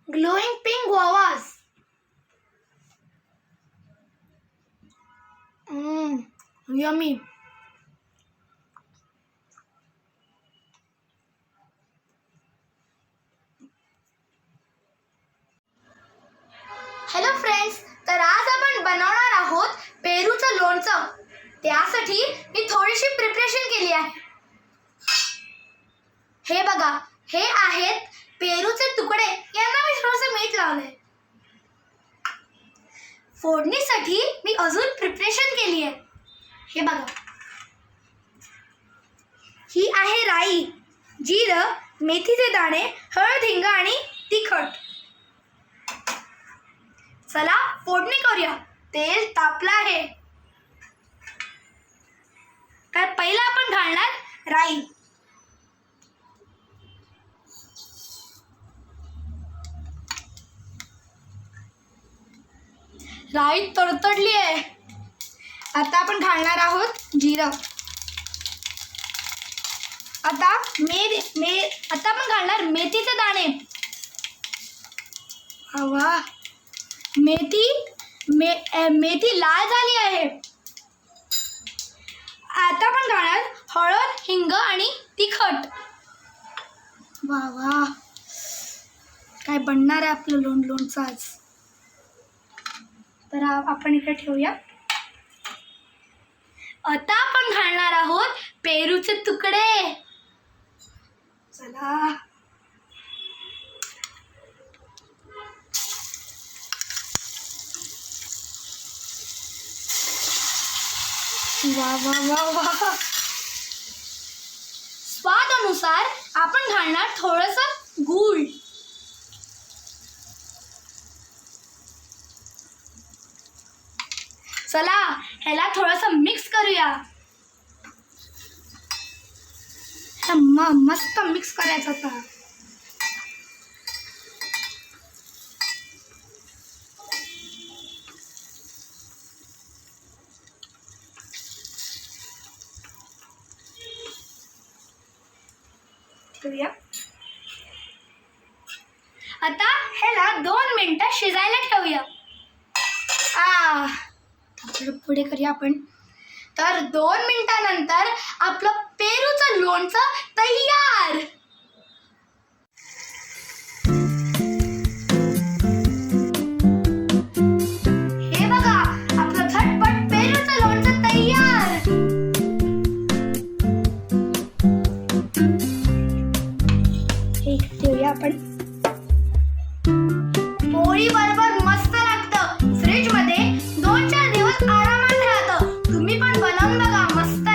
glowing pink guavas. Yummy. Hello friends, तर आज आपण बनवणार आहोत पेरूचं लोणचं. त्यासाठी मी थोडीशी प्रिपरेशन केली आहे. हे बघा, हे आहेत पेरूचे तुकडे. यांना मी थोडंसं मीठ लावलंय. फोडणीसाठी मी अजून प्रिपरेशन केली आहे. हे बघा, ही आहे राई, जिरं, मेथीचे दाणे, हळद, हिंग आणि तिखट. चला फोडणी करूया. तेल तापलं आहे. तर पहिला आपण घालणार राई. राई तडतडली आहे. आता आपण घालणार आहोत जिरं. आता आपण घालणार मेथीचे दाणे. वा, मेथी लाल झाली आहे. आता आपण घालणार हळद, हिंग आणि तिखट. वा वा, काय बनणार आहे आपलं लोणचं आज. तर आपण इकडे ठेवूया. आता आपण घालणार आहोत पेरूचे तुकडे. चला, वा वा वा वा. स्वादानुसार आपण घालणार थोडंसं गूळ. चला ह्याला थोडंसं मिक्स करूया. मस्त मिक्स करायचं होतं. आता ह्याला 2 मिनिटं शिजायला ठेवूया. पुढे करूया आपण. तर 2 मिनिटानंतर आपलं पेरूचं लोणचं तयार. हे बघा, आपलं झटपट पेरूचं लोणचं तयार. हे ठेवूया आपण. पोळी बरोबर मस्त लागतं. फ्रीज मध्ये 2-4 दिवस आरामात राहतं. तुम्ही पण बनवून बघा, मस्त